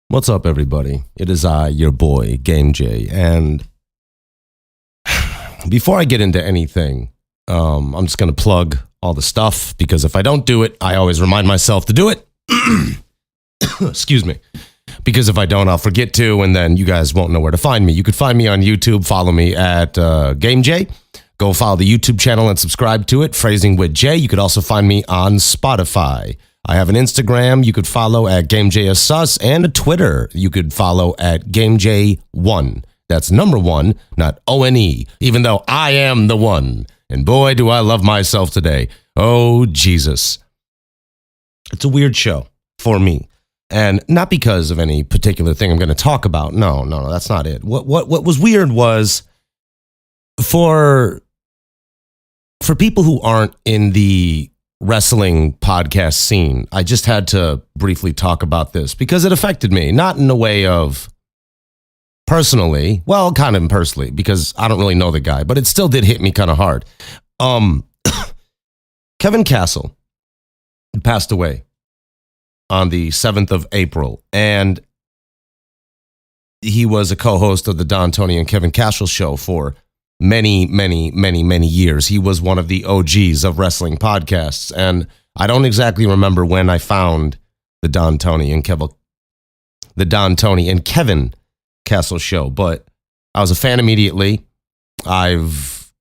What's up, everybody? It is I, your boy, Game J. And before I get into anything, I'm just going to plug all the stuff because if I don't do it, I always remind myself to do it. Excuse me. Because if I don't, I'll forget to, and then you guys won't know where to find me. You could find me on YouTube. Follow me at Game J. Go follow the YouTube channel and subscribe to it, Phrasing with J. You could also find me on Spotify. I have an Instagram you could follow at GameJSUS and a Twitter you could follow at GameJ1. That's number one, not O-N-E, even though I am the one. And boy, do I love myself today. Oh, Jesus. It's a weird show for me. And not because of any particular thing I'm going to talk about. No, that's not it. What was weird was for people who aren't in the wrestling podcast scene, I just had to briefly talk about this because it affected me, not in a way of personally, well, kind of personally, because I don't really know the guy, but it still did hit me kind of hard. Kevin Castle passed away on the 7th of April, and he was a co-host of the Don, Tony, and Kevin Castle show for many years. He was one of the OGs of wrestling podcasts, and I don't exactly remember when I found the Don, Tony, and Kevin Castle show, but I was a fan immediately. I've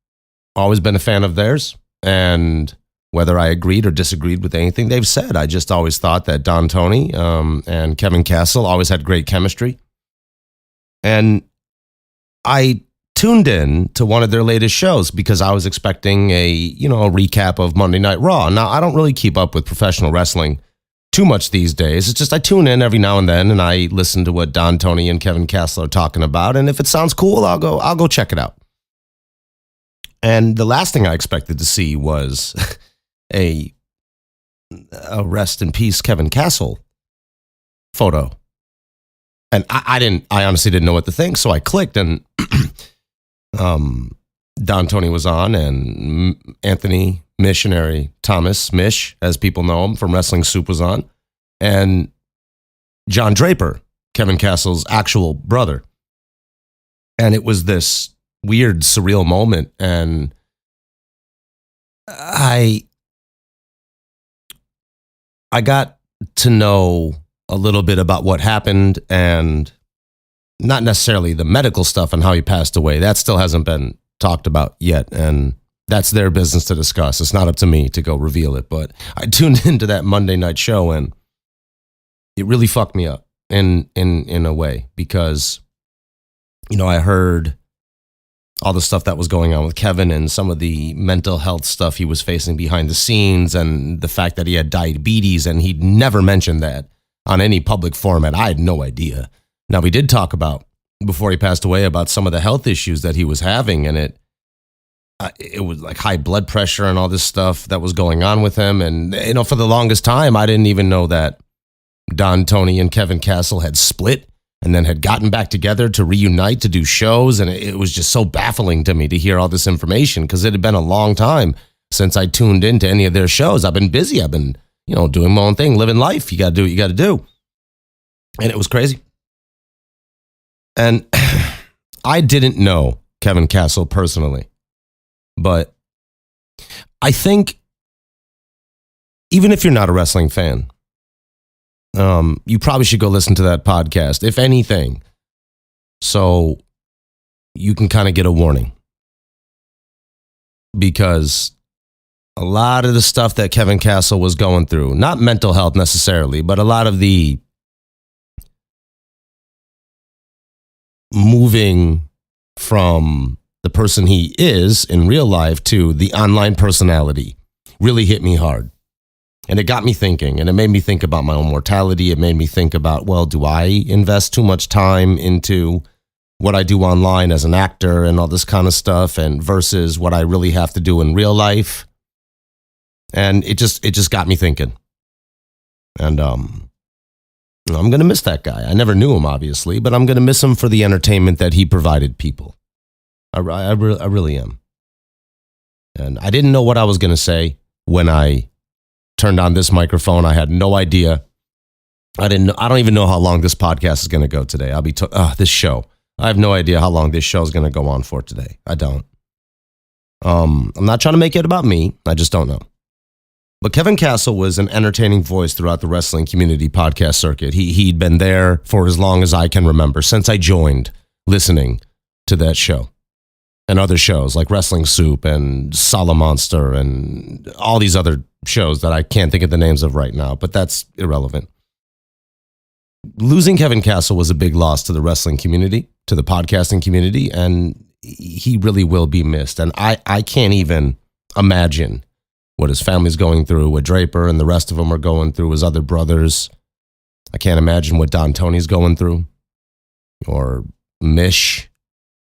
always been a fan of theirs, and whether I agreed or disagreed with anything they've said, I just always thought that Don, Tony, and Kevin Castle always had great chemistry, and I tuned in to one of their latest shows because I was expecting a recap of Monday Night Raw. Now, I don't really keep up with professional wrestling too much these days. It's just I tune in every now and then and I listen to what Don, Tony, and Kevin Castle are talking about. And if it sounds cool, I'll go check it out. And the last thing I expected to see was a rest in peace Kevin Castle photo. And I honestly didn't know what to think. So I clicked and Don, Tony was on, and Anthony Missionary Thomas, Mish, as people know him from Wrestling Soup, was on, and John Draper, Kevin Castle's actual brother. And it was this weird, surreal moment, and I got to know a little bit about what happened, and not necessarily the medical stuff and how he passed away. That still hasn't been talked about yet, and that's their business to discuss. It's not up to me to go reveal it, but I tuned into that Monday night show, and it really fucked me up in a way because, I heard all the stuff that was going on with Kevin and some of the mental health stuff he was facing behind the scenes and the fact that he had diabetes, and he'd never mentioned that on any public format. I had no idea. Now, we did talk about, before he passed away, about some of the health issues that he was having, and it was like high blood pressure and all this stuff that was going on with him. And, for the longest time, I didn't even know that Don, Tony, and Kevin Castle had split and then had gotten back together to reunite to do shows. And it was just so baffling to me to hear all this information because it had been a long time since I tuned into any of their shows. I've been busy. I've been, doing my own thing, living life. You got to do what you got to do. And it was crazy. And I didn't know Kevin Castle personally, but I think even if you're not a wrestling fan, you probably should go listen to that podcast, if anything, so you can kind of get a warning. Because a lot of the stuff that Kevin Castle was going through, not mental health necessarily, but a lot of the moving from the person he is in real life to the online personality really hit me hard. And it got me thinking, and it made me think about my own mortality. It made me think about, well, do I invest too much time into what I do online as an actor and all this kind of stuff, and versus what I really have to do in real life? And it just got me thinking. And I'm going to miss that guy. I never knew him, obviously, but I'm going to miss him for the entertainment that he provided people. I really am. And I didn't know what I was going to say when I turned on this microphone. I had no idea I don't even know how long this podcast is going to go today. This show. I have no idea how long this show is going to go on for today. I don't. I'm not trying to make it about me. I just don't know. But Kevin Castle was an entertaining voice throughout the wrestling community podcast circuit. He'd been there for as long as I can remember, since I joined listening to that show and other shows like Wrestling Soup and Sala Monster and all these other shows that I can't think of the names of right now, but that's irrelevant. Losing Kevin Castle was a big loss to the wrestling community, to the podcasting community, and he really will be missed. And I can't even imagine what his family's going through, what Draper and the rest of them are going through, his other brothers. I can't imagine what Don Tony's going through, or Mish.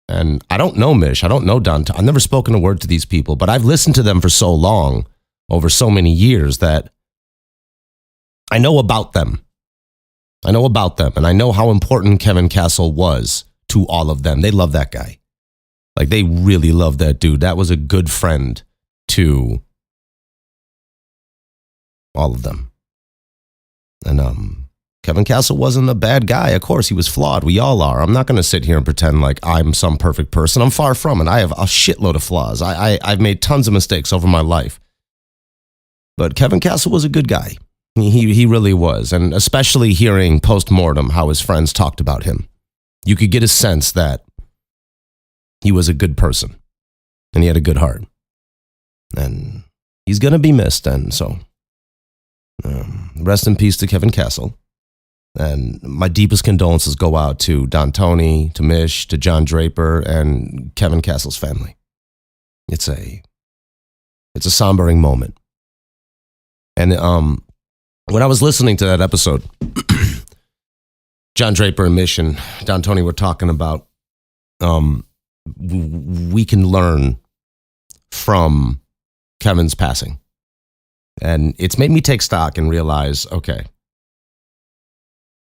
And I don't know Mish. I don't know Don. I've never spoken a word to these people, but I've listened to them for so long, over so many years, that I know about them. I know about them, and I know how important Kevin Castle was to all of them. They love that guy. Like, they really love that dude. That was a good friend to all of them. And Kevin Castle wasn't a bad guy. Of course, he was flawed. We all are. I'm not going to sit here and pretend like I'm some perfect person. I'm far from it. I have a shitload of flaws. I've made tons of mistakes over my life. But Kevin Castle was a good guy. He really was. And especially hearing post-mortem how his friends talked about him, you could get a sense that he was a good person and he had a good heart. And he's going to be missed. And so rest in peace to Kevin Castle. And my deepest condolences go out to Don Tony, to Mish, to John Draper, and Kevin Castle's family. It's a sombering moment. And when I was listening to that episode, John Draper and Mish and Don Tony were talking about we can learn from Kevin's passing. And it's made me take stock and realize, okay,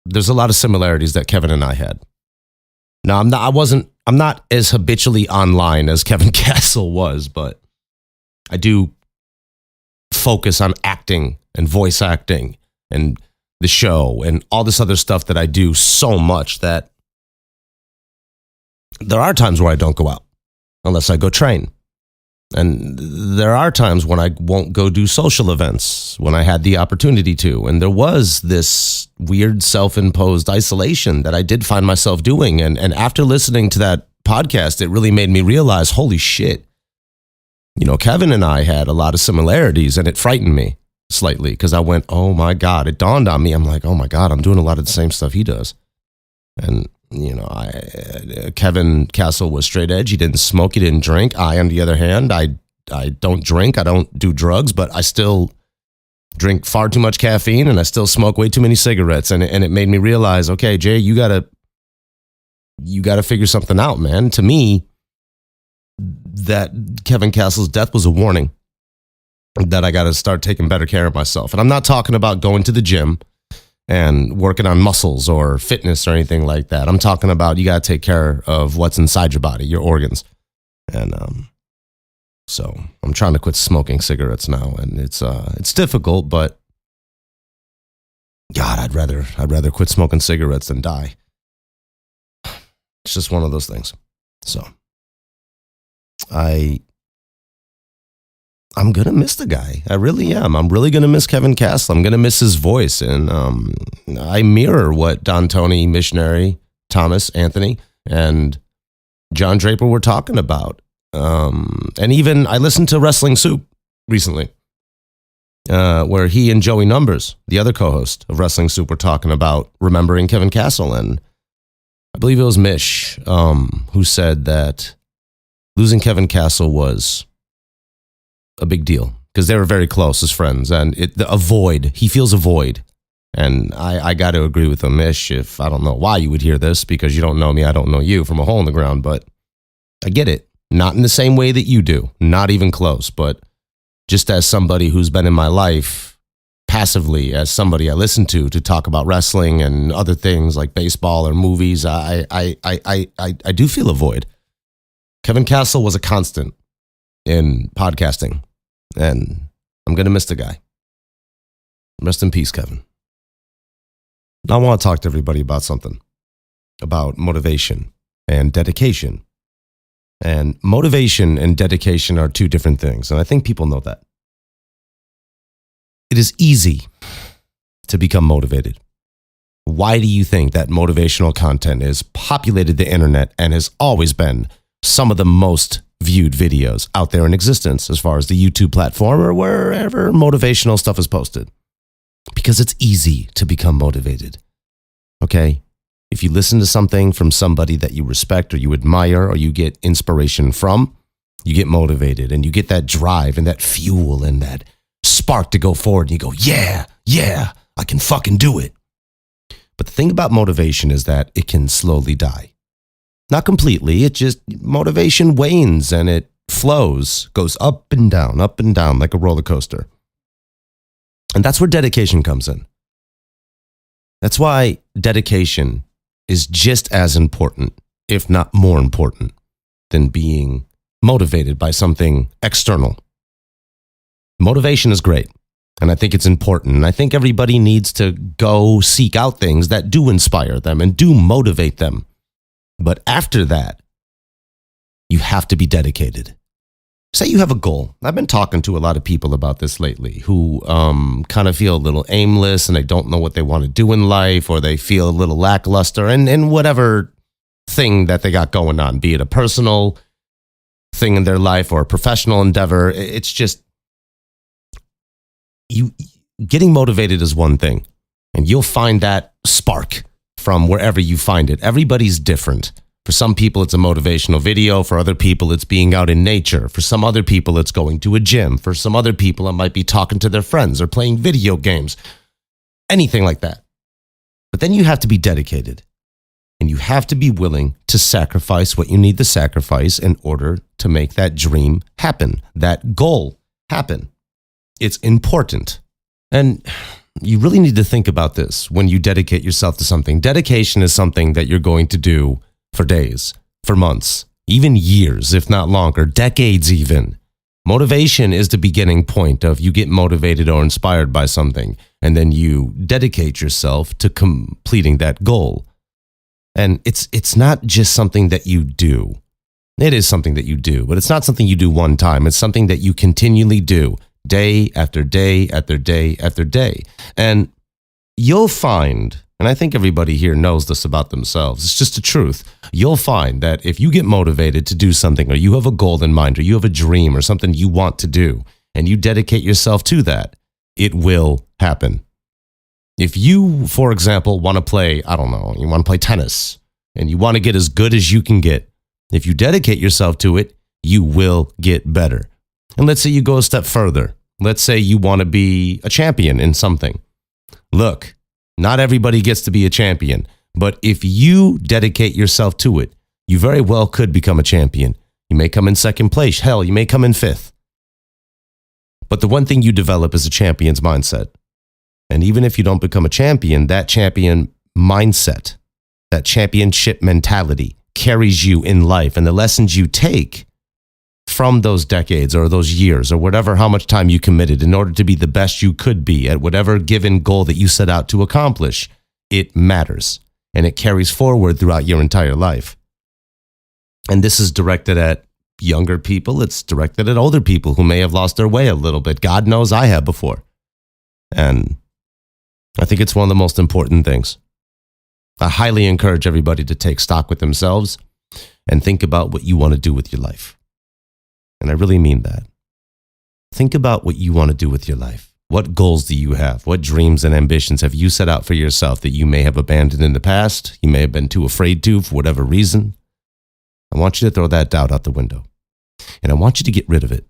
there's a lot of similarities that Kevin and I had. Now, I'm not as habitually online as Kevin Castle was, but I do focus on acting and voice acting and the show and all this other stuff that I do so much that there are times where I don't go out unless I go train. And there are times when I won't go do social events when I had the opportunity to. And there was this weird self-imposed isolation that I did find myself doing. And after listening to that podcast, it really made me realize, holy shit, Kevin and I had a lot of similarities, and it frightened me slightly because I went, oh my God, it dawned on me. I'm like, oh my God, I'm doing a lot of the same stuff he does. And Kevin Castle was straight edge. He didn't smoke. He didn't drink. On the other hand, I don't drink. I don't do drugs, but I still drink far too much caffeine, and I still smoke way too many cigarettes. And it made me realize, okay, Jay, you gotta figure something out, man. To me, that Kevin Castle's death was a warning that I got to start taking better care of myself. And I'm not talking about going to the gym and working on muscles or fitness or anything like that. I'm talking about you got to take care of what's inside your body, your organs. And so I'm trying to quit smoking cigarettes now, and it's difficult, but God, I'd rather quit smoking cigarettes than die. It's just one of those things. So I'm going to miss the guy. I really am. I'm really going to miss Kevin Castle. I'm going to miss his voice. And I mirror what Don Tony, Missionary, Thomas, Anthony, and John Draper were talking about. And even I listened to Wrestling Soup recently, where he and Joey Numbers, the other co-host of Wrestling Soup, were talking about remembering Kevin Castle. And I believe it was Mish who said that losing Kevin Castle was a big deal because they were very close as friends, and he feels a void. And I got to agree with him, Mish. If I don't know why you would hear this, because you don't know me, I don't know you, from a hole in the ground, but I get it. Not in the same way that you do, not even close, but just as somebody who's been in my life passively, as somebody I listen to talk about wrestling and other things like baseball or movies, I do feel a void. Kevin Castle was a constant in podcasting, and I'm going to miss the guy. Rest in peace, Kevin. I want to talk to everybody about something, about motivation and dedication. And motivation and dedication are two different things, and I think people know that. It is easy to become motivated. Why do you think that motivational content has populated the internet and has always been some of the most viewed videos out there in existence as far as the YouTube platform or wherever motivational stuff is posted? Because it's easy to become motivated. Okay? If you listen to something from somebody that you respect or you admire or you get inspiration from, you get motivated and you get that drive and that fuel and that spark to go forward and you go, yeah, I can fucking do it. But the thing about motivation is that it can slowly die. Not completely, it just, motivation wanes and it flows, goes up and down like a roller coaster. And that's where dedication comes in. That's why dedication is just as important, if not more important, than being motivated by something external. Motivation is great, and I think it's important, and I think everybody needs to go seek out things that do inspire them and do motivate them. But after that, you have to be dedicated. Say you have a goal. I've been talking to a lot of people about this lately who kind of feel a little aimless and they don't know what they want to do in life, or they feel a little lackluster in whatever thing that they got going on, be it a personal thing in their life or a professional endeavor. It's just, you getting motivated is one thing, and you'll find that spark from wherever you find it. Everybody's different. For some people, it's a motivational video. For other people, it's being out in nature. For some other people, it's going to a gym. For some other people, it might be talking to their friends or playing video games. Anything like that. But then you have to be dedicated. And you have to be willing to sacrifice what you need to sacrifice in order to make that dream happen, that goal happen. It's important. And you really need to think about this when you dedicate yourself to something. Dedication is something that you're going to do for days, for months, even years, if not longer, decades even. Motivation is the beginning point of you get motivated or inspired by something, and then you dedicate yourself to completing that goal. And it's not just something that you do. It is something that you do, but it's not something you do one time. It's something that you continually do day after day after day after day. And you'll find, and I think everybody here knows this about themselves, it's just the truth. You'll find that if you get motivated to do something, or you have a goal in mind, or you have a dream or something you want to do, and you dedicate yourself to that, it will happen. If you, for example, want to play, you want to play tennis, and you want to get as good as you can get, if you dedicate yourself to it, you will get better. And let's say you go a step further. Let's say you want to be a champion in something. Look, not everybody gets to be a champion, but if you dedicate yourself to it, you very well could become a champion. You may come in second place. Hell, you may come in fifth. But the one thing you develop is a champion's mindset. And even if you don't become a champion, that champion mindset, that championship mentality carries you in life. And the lessons you take from those decades or those years or whatever, how much time you committed in order to be the best you could be at whatever given goal that you set out to accomplish, it matters. And it carries forward throughout your entire life. And this is directed at younger people. It's directed at older people who may have lost their way a little bit. God knows I have before. And I think it's one of the most important things. I highly encourage everybody to take stock with themselves and think about what you want to do with your life. And I really mean that. Think about what you want to do with your life. What goals do you have? What dreams and ambitions have you set out for yourself that you may have abandoned in the past? You may have been too afraid to for whatever reason. I want you to throw that doubt out the window. And I want you to get rid of it.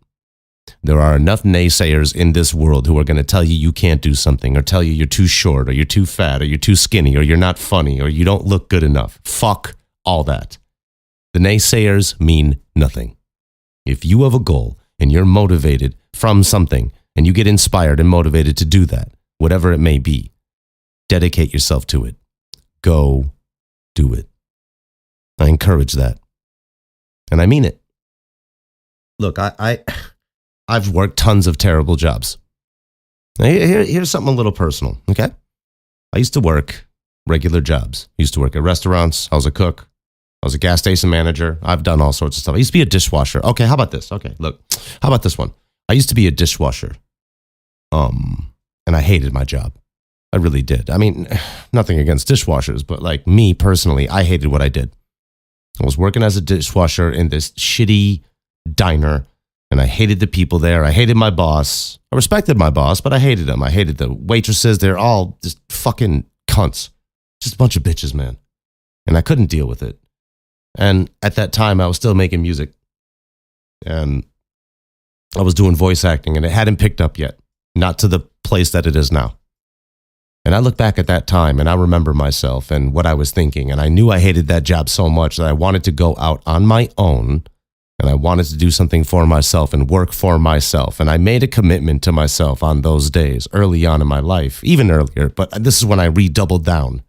There are enough naysayers in this world who are going to tell you you can't do something, or tell you you're too short, or you're too fat, or you're too skinny, or you're not funny, or you don't look good enough. Fuck all that. The naysayers mean nothing. If you have a goal and you're motivated from something and you get inspired and motivated to do that, whatever it may be, dedicate yourself to it. Go do it. I encourage that. And I mean it. Look, I've worked tons of terrible jobs. Now, here's something a little personal, okay? I used to work regular jobs. I used to work at restaurants. I was a cook. I was a gas station manager. I've done all sorts of stuff. I used to be a dishwasher. Okay, how about this? Okay, look. How about this one? I used to be a dishwasher. And I hated my job. I really did. I mean, nothing against dishwashers, but like me personally, I hated what I did. I was working as a dishwasher in this shitty diner, and I hated the people there. I hated my boss. I respected my boss, but I hated him. I hated the waitresses. They're all just fucking cunts. Just a bunch of bitches, man. And I couldn't deal with it. And at that time, I was still making music. And I was doing voice acting, and it hadn't picked up yet. Not to the place that it is now. And I look back at that time, and I remember myself and what I was thinking. And I knew I hated that job so much that I wanted to go out on my own. And I wanted to do something for myself and work for myself. And I made a commitment to myself on those days, early on in my life, even earlier. But this is when I redoubled down.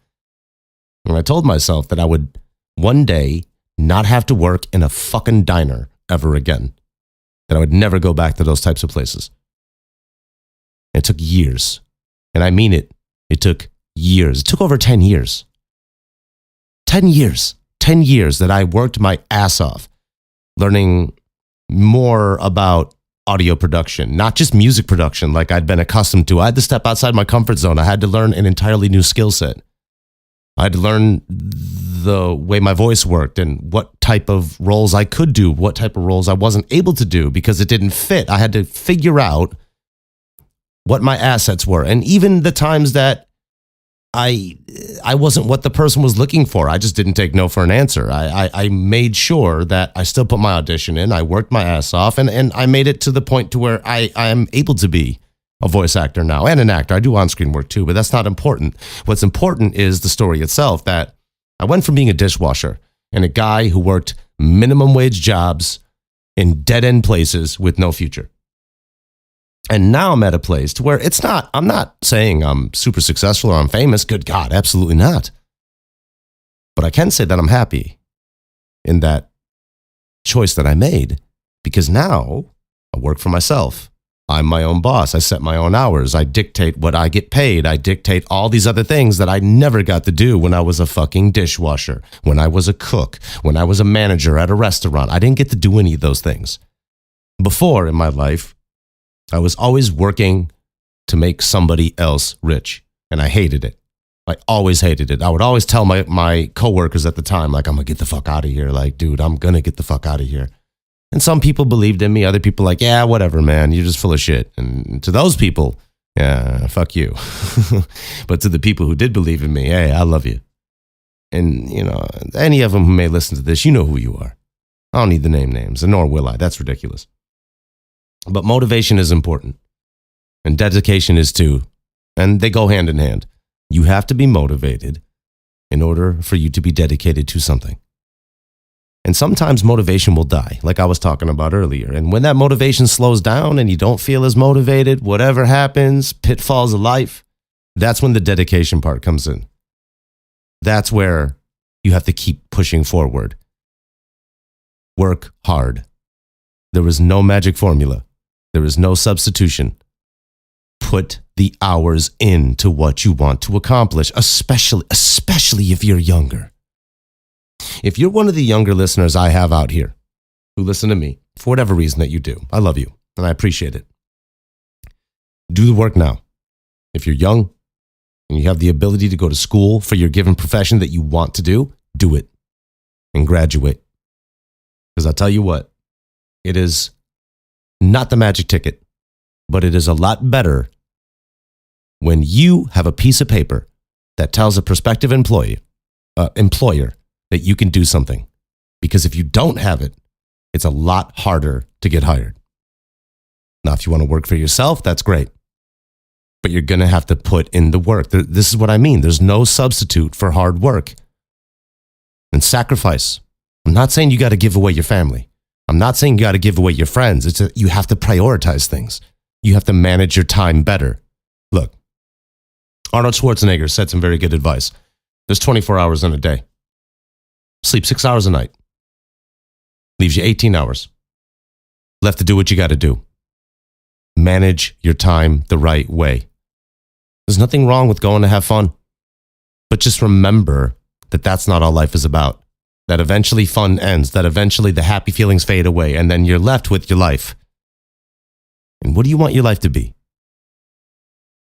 And I told myself that I would one day not have to work in a fucking diner ever again. That I would never go back to those types of places. It took years. And I mean it. It took years. It took over 10 years. 10 years. 10 years that I worked my ass off learning more about audio production, not just music production like I'd been accustomed to. I had to step outside my comfort zone. I had to learn an entirely new skill set. I had to learn the way my voice worked and what type of roles I could do, what type of roles I wasn't able to do because it didn't fit. I had to figure out what my assets were. And even the times that I wasn't what the person was looking for, I just didn't take no for an answer. I made sure that I still put my audition in. I worked my ass off, and I made it to the point to where I am able to be a voice actor now and an actor. I do on-screen work too, but that's not important. What's important is the story itself, that I went from being a dishwasher and a guy who worked minimum wage jobs in dead-end places with no future. And now I'm at a place to where I'm not saying I'm super successful or I'm famous. Good God, absolutely not. But I can say that I'm happy in that choice that I made, because now I work for myself. I'm my own boss. I set my own hours. I dictate what I get paid. I dictate all these other things that I never got to do when I was a fucking dishwasher, when I was a cook, when I was a manager at a restaurant. I didn't get to do any of those things. Before in my life, I was always working to make somebody else rich, and I hated it. I always hated it. I would always tell my coworkers at the time, like, I'm going to get the fuck out of here. Like, dude, I'm going to get the fuck out of here. And some people believed in me. Other people like, yeah, whatever, man. You're just full of shit. And to those people, yeah, fuck you. But to the people who did believe in me, hey, I love you. And, you know, any of them who may listen to this, you know who you are. I don't need to name names, and nor will I. That's ridiculous. But motivation is important. And dedication is too. And they go hand in hand. You have to be motivated in order for you to be dedicated to something. And sometimes motivation will die, like I was talking about earlier. And when that motivation slows down and you don't feel as motivated, whatever happens, pitfalls of life, that's when the dedication part comes in. That's where you have to keep pushing forward. Work hard. There is no magic formula. There is no substitution. Put the hours into what you want to accomplish, especially if you're younger. If you're one of the younger listeners I have out here who listen to me, for whatever reason that you do, I love you and I appreciate it. Do the work now. If you're young and you have the ability to go to school for your given profession that you want to do it and graduate. Because I'll tell you what, it is not the magic ticket, but it is a lot better when you have a piece of paper that tells a prospective employer that you can do something. Because if you don't have it, it's a lot harder to get hired. Now, if you want to work for yourself, that's great. But you're going to have to put in the work. This is what I mean. There's no substitute for hard work and sacrifice. I'm not saying you got to give away your family. I'm not saying you got to give away your friends. You have to prioritize things. You have to manage your time better. Look, Arnold Schwarzenegger said some very good advice. There's 24 hours in a day. Sleep 6 hours a night. Leaves you 18 hours. Left to do what you got to do. Manage your time the right way. There's nothing wrong with going to have fun. But just remember that that's not all life is about. That eventually fun ends, that eventually the happy feelings fade away, and then you're left with your life. And what do you want your life to be?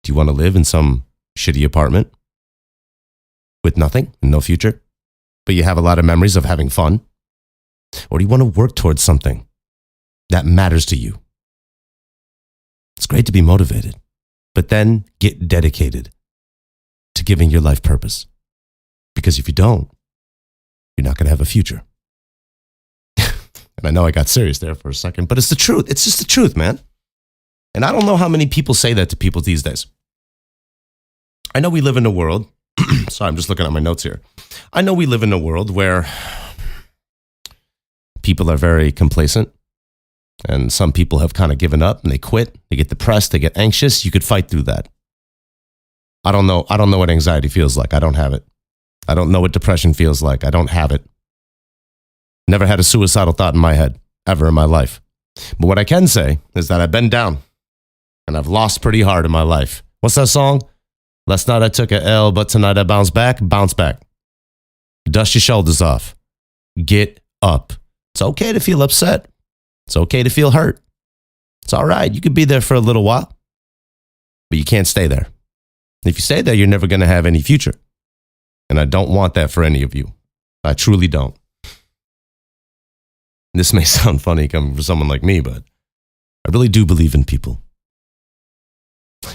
Do you want to live in some shitty apartment with nothing and no future, but you have a lot of memories of having fun? Or do you want to work towards something that matters to you? It's great to be motivated, but then get dedicated to giving your life purpose. Because if you don't, you're not going to have a future. And I know I got serious there for a second, but it's the truth. It's just the truth, man. And I don't know how many people say that to people these days. I know we live in a world, sorry, I'm just looking at my notes here. I know we live in a world where people are very complacent, and some people have kind of given up and they quit, they get depressed, they get anxious. You could fight through that. I don't know what anxiety feels like. I don't have it. I don't know what depression feels like. I don't have it. Never had a suicidal thought in my head, ever in my life. But what I can say is that I've been down, and I've lost pretty hard in my life. What's that song? Last night I took a L, but tonight I bounce back. Bounce back. Dust your shoulders off. Get up. It's okay to feel upset. It's okay to feel hurt. It's all right. You could be there for a little while, but you can't stay there. If you stay there, you're never going to have any future. And I don't want that for any of you. I truly don't. This may sound funny coming from someone like me, but I really do believe in people.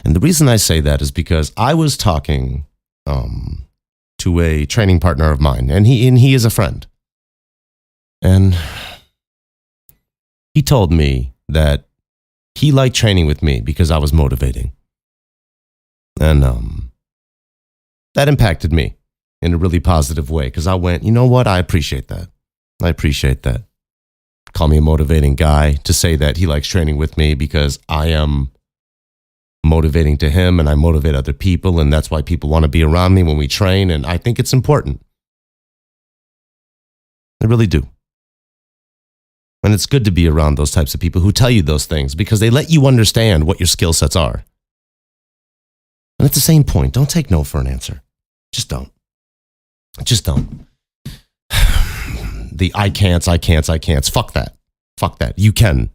And the reason I say that is because I was talking to a training partner of mine, and he is a friend. And he told me that he liked training with me because I was motivating. And that impacted me in a really positive way, because I went, you know what? I appreciate that. I appreciate that. Call me a motivating guy to say that he likes training with me because I am motivating to him and I motivate other people, and that's why people want to be around me when we train, and I think it's important. I really do. And it's good to be around those types of people who tell you those things because they let you understand what your skill sets are. And at the same point, don't take no for an answer. Just don't. Just don't. The I can'ts. Fuck that. Fuck that. You can,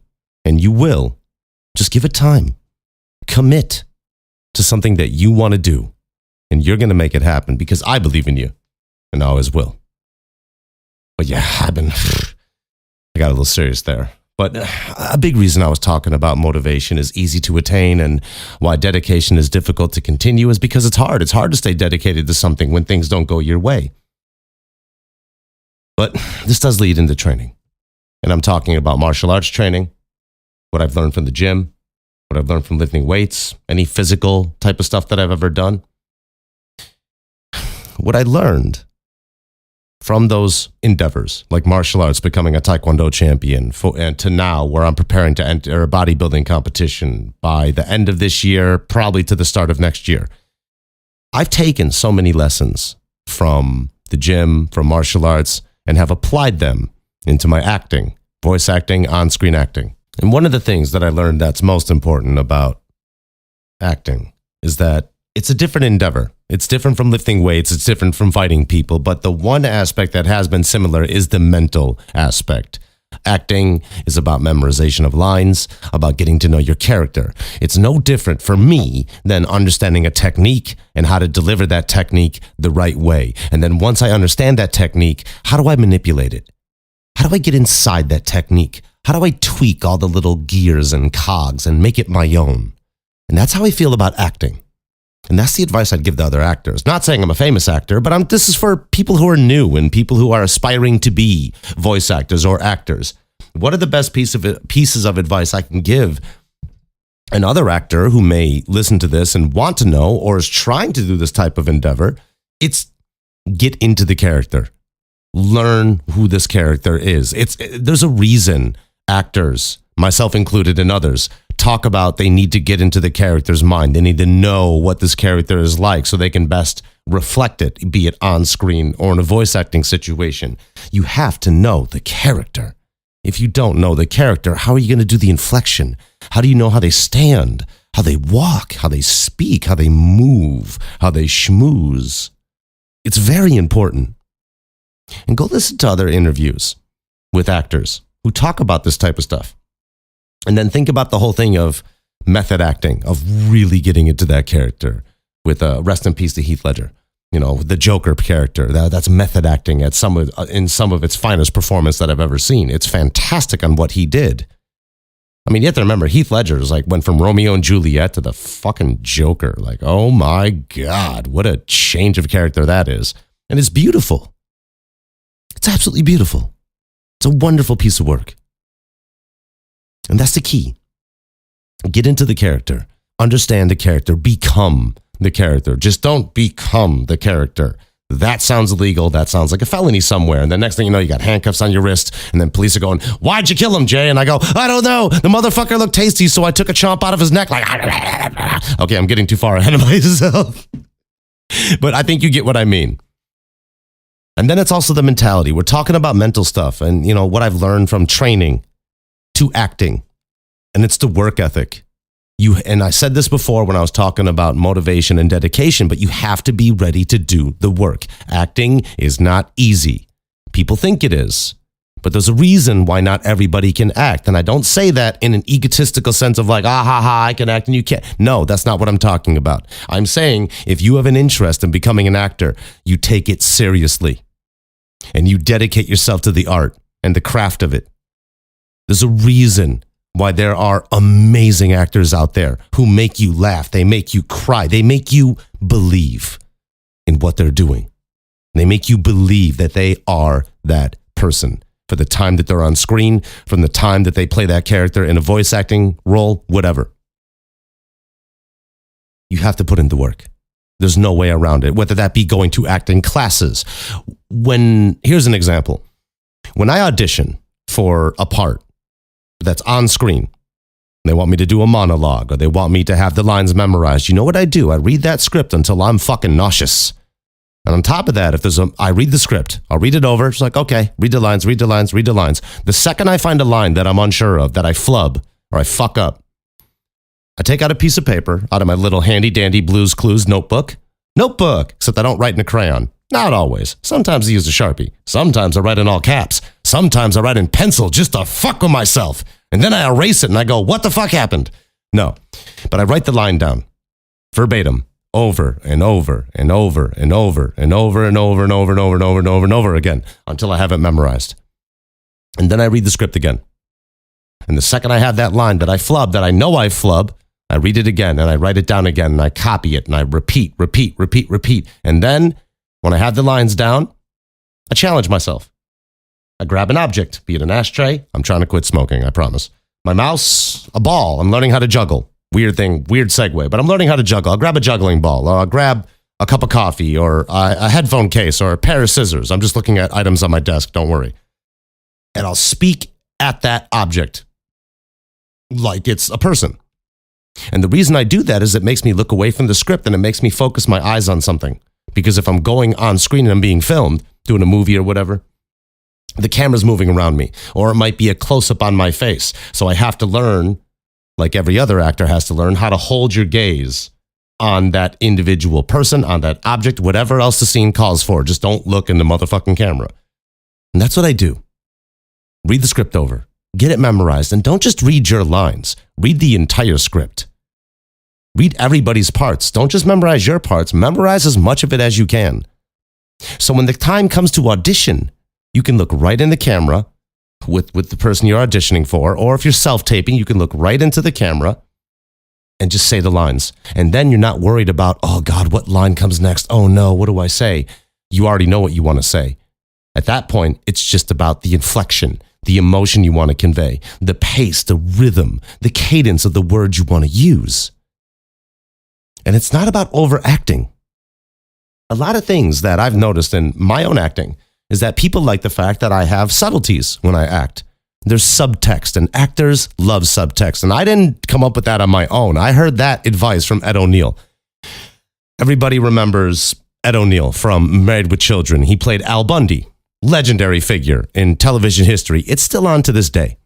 and you will. Just give it time. Commit to something that you want to do, and you're going to make it happen because I believe in you, and I always will. But yeah, I got a little serious there. But a big reason I was talking about motivation is easy to attain, and why dedication is difficult to continue is because it's hard. It's hard to stay dedicated to something when things don't go your way. But this does lead into training. And I'm talking about martial arts training, what I've learned from the gym, what I've learned from lifting weights, any physical type of stuff that I've ever done. What I learned from those endeavors, like martial arts, becoming a Taekwondo champion, and to now where I'm preparing to enter a bodybuilding competition by the end of this year, probably to the start of next year. I've taken so many lessons from the gym, from martial arts, and have applied them into my acting, voice acting, on-screen acting. And one of the things that I learned that's most important about acting is that it's a different endeavor. It's different from lifting weights. It's different from fighting people. But the one aspect that has been similar is the mental aspect. Acting is about memorization of lines, about getting to know your character. It's no different for me than understanding a technique and how to deliver that technique the right way. And then once I understand that technique, how do I manipulate it? How do I get inside that technique? How do I tweak all the little gears and cogs and make it my own? And that's how I feel about acting. And that's the advice I'd give the other actors. Not saying I'm a famous actor, but this is for people who are new and people who are aspiring to be voice actors or actors. What are the best pieces of advice I can give another actor who may listen to this and want to know or is trying to do this type of endeavor? It's get into the character. Learn who this character is. There's a reason actors, myself included and others, talk about they need to get into the character's mind. They need to know what this character is like so they can best reflect it, be it on screen or in a voice acting situation. You have to know the character. If you don't know the character, how are you going to do the inflection? How do you know how they stand, how they walk, how they speak, how they move, how they schmooze? It's very important. And go listen to other interviews with actors who talk about this type of stuff. And then think about the whole thing of method acting, of really getting into that character with rest in peace to Heath Ledger. You know, the Joker character, that's method acting in some of its finest performance that I've ever seen. It's fantastic on what he did. I mean, you have to remember, Heath Ledger is like went from Romeo and Juliet to the fucking Joker. Like, oh my God, what a change of character that is. And it's beautiful. It's absolutely beautiful. It's a wonderful piece of work. And that's the key. Get into the character, understand the character, become the character. Just don't become the character. That sounds illegal. That sounds like a felony somewhere. And the next thing you know, you got handcuffs on your wrist, and then police are going, "Why'd you kill him, Jay?" And I go, "I don't know. The motherfucker looked tasty, so I took a chomp out of his neck." Like, okay, I'm getting too far ahead of myself. But I think you get what I mean. And then it's also the mentality. We're talking about mental stuff and, you know, what I've learned from training to acting. And it's the work ethic. And I said this before when I was talking about motivation and dedication, but you have to be ready to do the work. Acting is not easy. People think it is, but there's a reason why not everybody can act. And I don't say that in an egotistical sense of like, I can act and you can't. No, that's not what I'm talking about. I'm saying if you have an interest in becoming an actor, you take it seriously and you dedicate yourself to the art and the craft of it. There's a reason why there are amazing actors out there who make you laugh, they make you cry, they make you believe in what they're doing. They make you believe that they are that person for the time that they're on screen, from the time that they play that character in a voice acting role, whatever. You have to put in the work. There's no way around it, whether that be going to acting classes. Here's an example. When I audition for a part that's on screen, they want me to do a monologue or they want me to have the lines memorized. You know what I do? I read that script until I'm fucking nauseous. And on top of that, I read the script, I'll read it over. It's like, okay, read the lines. The second I find a line that I'm unsure of, that I flub or I fuck up, I take out a piece of paper out of my little handy dandy Blues Clues notebook, except I don't write in a crayon. Not always. Sometimes I use a Sharpie. Sometimes I write in all caps. Sometimes I write in pencil just to fuck with myself. And then I erase it and I go, what the fuck happened? No. But I write the line down, verbatim, over and over and over and over and over and over and over and over and over and over and over again until I have it memorized. And then I read the script again. And the second I have that line that I flub, that I know I flub, I read it again and I write it down again and I copy it and I repeat. And then when I have the lines down, I challenge myself. I grab an object, be it an ashtray. I'm trying to quit smoking, I promise. My mouse, a ball. I'm learning how to juggle. Weird segue, but I'm learning how to juggle. I'll grab a juggling ball, or I'll grab a cup of coffee, or a headphone case, or a pair of scissors. I'm just looking at items on my desk, don't worry. And I'll speak at that object like it's a person. And the reason I do that is it makes me look away from the script and it makes me focus my eyes on something. Because if I'm going on screen and I'm being filmed, doing a movie or whatever, the camera's moving around me, or it might be a close-up on my face. So I have to learn, like every other actor has to learn, how to hold your gaze on that individual person, on that object, whatever else the scene calls for. Just don't look in the motherfucking camera. And that's what I do. Read the script over, get it memorized, and don't just read your lines. Read the entire script. Read everybody's parts. Don't just memorize your parts. Memorize as much of it as you can. So when the time comes to audition, you can look right in the camera with the person you're auditioning for, or if you're self-taping, you can look right into the camera and just say the lines. And then you're not worried about, oh God, what line comes next? Oh no, what do I say? You already know what you want to say. At that point, it's just about the inflection, the emotion you want to convey, the pace, the rhythm, the cadence of the words you want to use. And it's not about overacting. A lot of things that I've noticed in my own acting is that people like the fact that I have subtleties when I act. There's subtext, and actors love subtext. And I didn't come up with that on my own. I heard that advice from Ed O'Neill. Everybody remembers Ed O'Neill from Married with Children. He played Al Bundy, legendary figure in television history. It's still on to this day.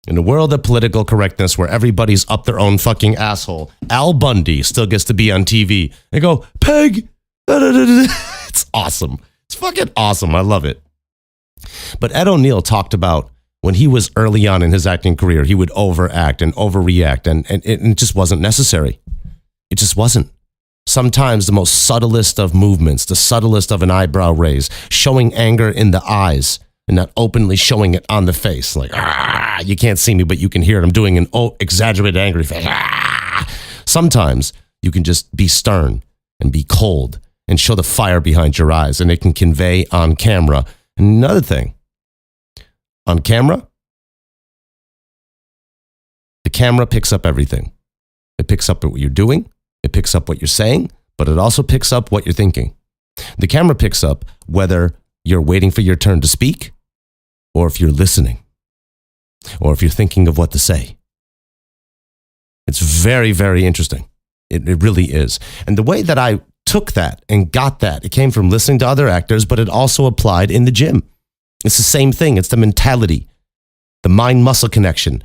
In a world of political correctness where everybody's up their own fucking asshole, Al Bundy still gets to be on TV. They go, Peg! It's awesome. It's fucking awesome. I love it. But Ed O'Neill talked about when he was early on in his acting career, he would overact and overreact, and it just wasn't necessary. It just wasn't. Sometimes the most subtlest of movements, the subtlest of an eyebrow raise, showing anger in the eyes and not openly showing it on the face. Like, you can't see me, but you can hear it. I'm doing an exaggerated angry face. Sometimes you can just be stern and be cold and show the fire behind your eyes, and it can convey on camera. And another thing, on camera, the camera picks up everything. It picks up what you're doing. It picks up what you're saying, but it also picks up what you're thinking. The camera picks up whether you're waiting for your turn to speak or if you're listening or if you're thinking of what to say. It's very, very interesting. It really is. And the way that I took that and got that, it came from listening to other actors, but it also applied in the gym. It's the same thing. It's the mentality, the mind-muscle connection,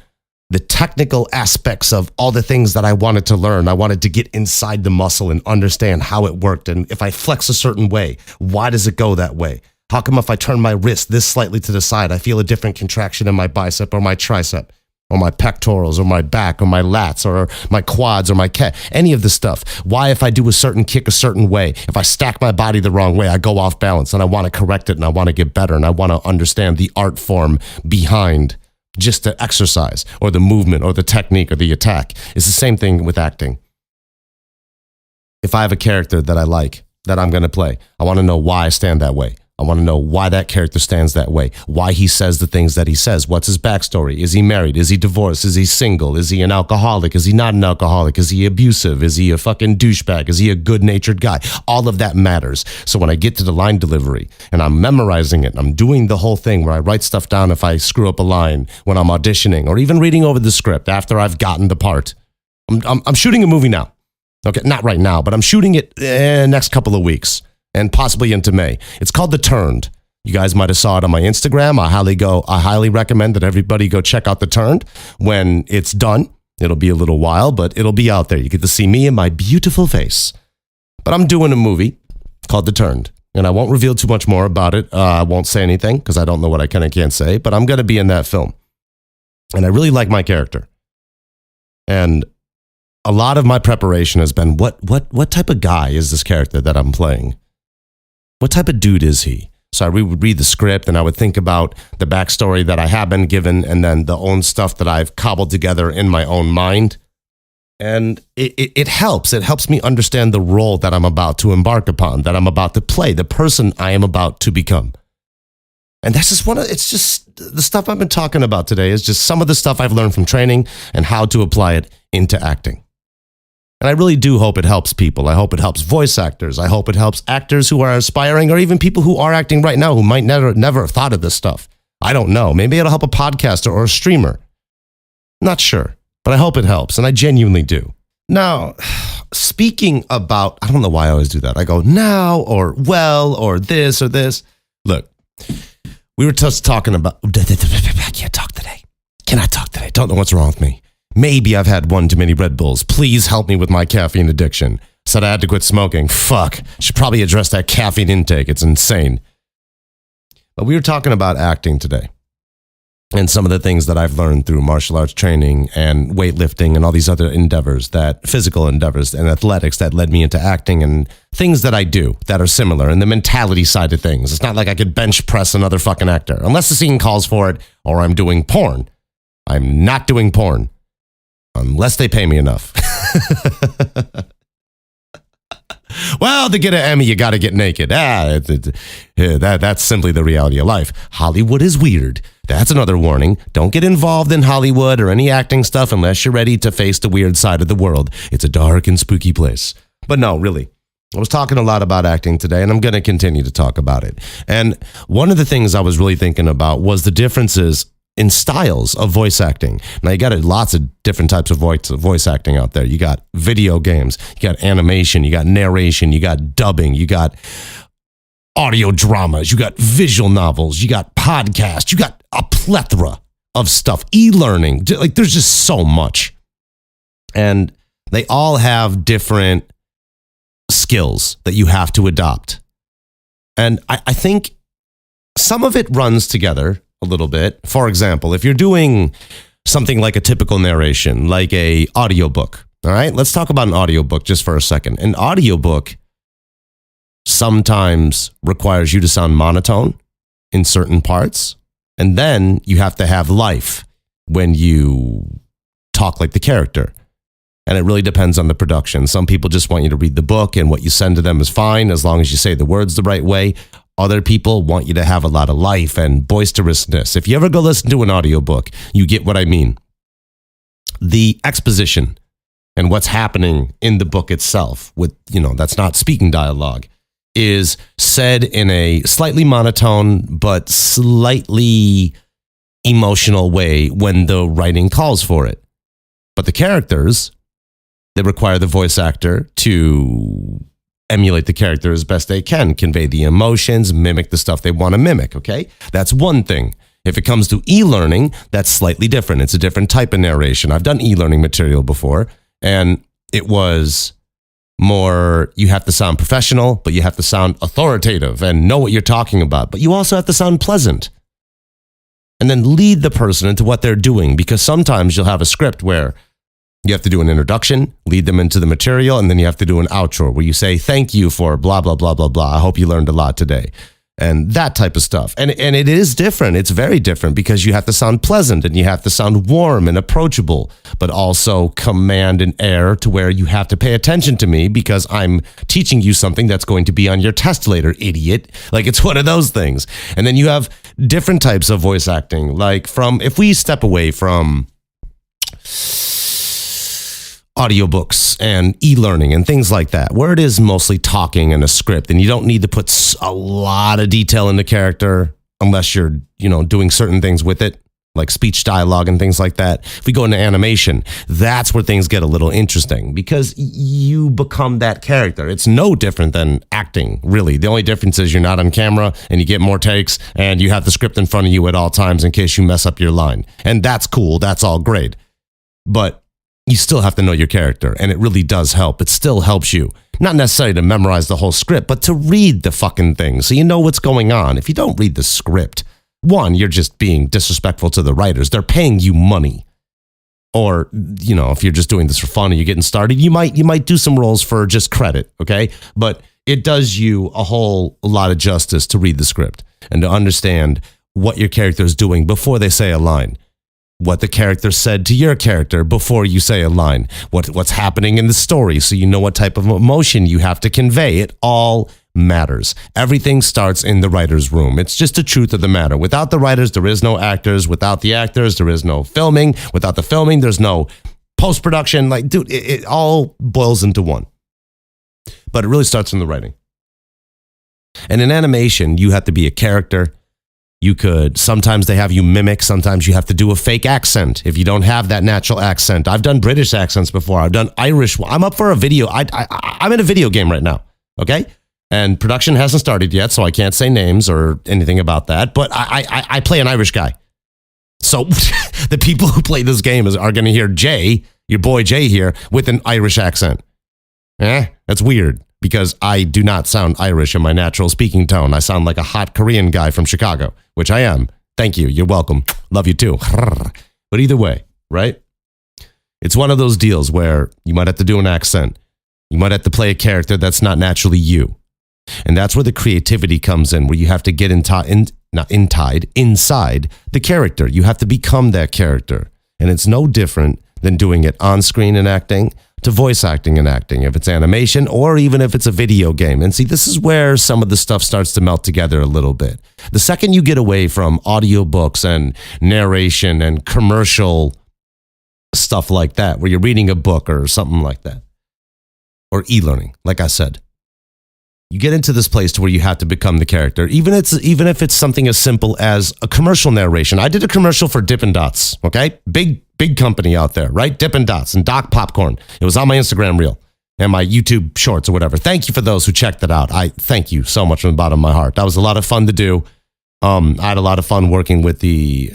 the technical aspects of all the things that I wanted to learn. I wanted to get inside the muscle and understand how it worked. And if I flex a certain way, why does it go that way? How come if I turn my wrist this slightly to the side, I feel a different contraction in my bicep or my tricep or my pectorals or my back or my lats or my quads or my any of the stuff? Why if I do a certain kick a certain way, if I stack my body the wrong way, I go off balance, and I want to correct it and I want to get better and I want to understand the art form behind just the exercise or the movement or the technique or the attack. It's the same thing with acting. If I have a character that I like, that I'm going to play, I want to know why I stand that way. I want to know why that character stands that way, why he says the things that he says. What's his backstory? Is he married? Is he divorced? Is he single? Is he an alcoholic? Is he not an alcoholic? Is he abusive? Is he a fucking douchebag? Is he a good-natured guy? All of that matters. So when I get to the line delivery and I'm memorizing it, I'm doing the whole thing where I write stuff down if I screw up a line when I'm auditioning or even reading over the script after I've gotten the part. I'm shooting a movie now. Okay, not right now, but I'm shooting it next couple of weeks. And possibly into May. It's called The Turned. You guys might have saw it on my Instagram. I highly recommend that everybody go check out The Turned. When it's done, it'll be a little while, but it'll be out there. You get to see me and my beautiful face. But I'm doing a movie called The Turned, and I won't reveal too much more about it. I won't say anything because I don't know what I can and can't say, but I'm going to be in that film. And I really like my character. And a lot of my preparation has been, what type of guy is this character that I'm playing? What type of dude is he? So I would read the script and I would think about the backstory that I have been given and then the own stuff that I've cobbled together in my own mind. And it helps. It helps me understand the role that I'm about to embark upon, that I'm about to play, the person I am about to become. And that's just it's just the stuff I've been talking about today is just some of the stuff I've learned from training and how to apply it into acting. And I really do hope it helps people. I hope it helps voice actors. I hope it helps actors who are aspiring or even people who are acting right now who might never have thought of this stuff. I don't know. Maybe it'll help a podcaster or a streamer. Not sure, but I hope it helps, and I genuinely do. Now, speaking about, I don't know why I always do that. I go now or well or this or this. Look, we were just talking about, I can't talk today. Can I talk today? Don't know what's wrong with me. Maybe I've had one too many Red Bulls. Please help me with my caffeine addiction. Said I had to quit smoking. Fuck. Should probably address that caffeine intake. It's insane. But we were talking about acting today. And some of the things that I've learned through martial arts training and weightlifting and all these other endeavors, physical endeavors and athletics that led me into acting and things that I do that are similar and the mentality side of things. It's not like I could bench press another fucking actor unless the scene calls for it or I'm doing porn. I'm not doing porn. Unless they pay me enough. Well, to get an Emmy, you got to get naked. That's simply the reality of life. Hollywood is weird. That's another warning. Don't get involved in Hollywood or any acting stuff unless you're ready to face the weird side of the world. It's a dark and spooky place. But no, really. I was talking a lot about acting today, and I'm going to continue to talk about it. And one of the things I was really thinking about was the differences in styles of voice acting. Now, you got lots of different types of voice acting out there. You got video games, you got animation, you got narration, you got dubbing, you got audio dramas, you got visual novels, you got podcasts, you got a plethora of stuff, e-learning. Like, there's just so much. And they all have different skills that you have to adopt. And I think some of it runs together a little bit. For example, if you're doing something like a typical narration, like a audiobook, all right, let's talk about an audiobook just for a second. An audiobook sometimes requires you to sound monotone in certain parts, and then you have to have life when you talk like the character. And it really depends on the production. Some people just want you to read the book, and what you send to them is fine as long as you say the words the right way. Other people want you to have a lot of life and boisterousness. If you ever go listen to an audiobook, you get what I mean. The exposition and what's happening in the book itself, with, that's not speaking dialogue, is said in a slightly monotone but slightly emotional way when the writing calls for it. But the characters, they require the voice actor to emulate the character as best they can, convey the emotions, mimic the stuff they want to mimic, okay? That's one thing. If it comes to e-learning, that's slightly different. It's a different type of narration. I've done e-learning material before, and it was more, you have to sound professional, but you have to sound authoritative and know what you're talking about. But you also have to sound pleasant. And then lead the person into what they're doing, because sometimes you'll have a script where you have to do an introduction, lead them into the material, and then you have to do an outro where you say, thank you for blah, blah, blah, blah, blah. I hope you learned a lot today. And that type of stuff. And it is different. It's very different because you have to sound pleasant and you have to sound warm and approachable, but also command an air to where you have to pay attention to me because I'm teaching you something that's going to be on your test later, idiot. Like, it's one of those things. And then you have different types of voice acting. Like, if we step away from audiobooks and e-learning and things like that, where it is mostly talking and a script, and you don't need to put a lot of detail in the character unless you're, doing certain things with it, like speech dialogue and things like that. If we go into animation, that's where things get a little interesting because you become that character. It's no different than acting, really. The only difference is you're not on camera and you get more takes and you have the script in front of you at all times in case you mess up your line. And that's cool. That's all great. But you still have to know your character, and it really does help. It still helps you, not necessarily to memorize the whole script, but to read the fucking thing so you know what's going on. If you don't read the script, one, you're just being disrespectful to the writers. They're paying you money. Or, if you're just doing this for fun and you're getting started, you might do some roles for just credit, okay? But it does you a whole lot of justice to read the script and to understand what your character is doing before they say a line. What the character said to your character before you say a line, what's happening in the story so you know what type of emotion you have to convey. It all matters. Everything starts in the writer's room. It's just the truth of the matter. Without the writers, there is no actors. Without the actors, there is no filming. Without the filming, there's no post-production. Like, dude, it all boils into one. But it really starts in the writing. And in animation, you have to be a character. Sometimes they have you mimic, sometimes you have to do a fake accent if you don't have that natural accent. I've done British accents before. I've done Irish. I'm up for a video. I'm in a video game right now, okay? And production hasn't started yet, so I can't say names or anything about that, but I play an Irish guy. So the people who play this game are going to hear Jay, your boy Jay here, with an Irish accent. That's weird. Because I do not sound Irish in my natural speaking tone. I sound like a hot Korean guy from Chicago, which I am. Thank you. You're welcome. Love you too. But either way, right? It's one of those deals where you might have to do an accent. You might have to play a character that's not naturally you. And that's where the creativity comes in, where you have to get inside the character. You have to become that character. And it's no different than doing it on screen and acting to voice acting and acting, if it's animation or even if it's a video game. And see, this is where some of the stuff starts to melt together a little bit. The second you get away from audiobooks and narration and commercial stuff like that, where you're reading a book or something like that, or e-learning, like I said, you get into this place to where you have to become the character, even if it's something as simple as a commercial narration. I did a commercial for Dippin' Dots, okay? Big company out there, right? Dippin' Dots and Doc Popcorn. It was on my Instagram reel and my YouTube shorts or whatever. Thank you for those who checked that out. I thank you so much from the bottom of my heart. That was a lot of fun to do. I had a lot of fun working with the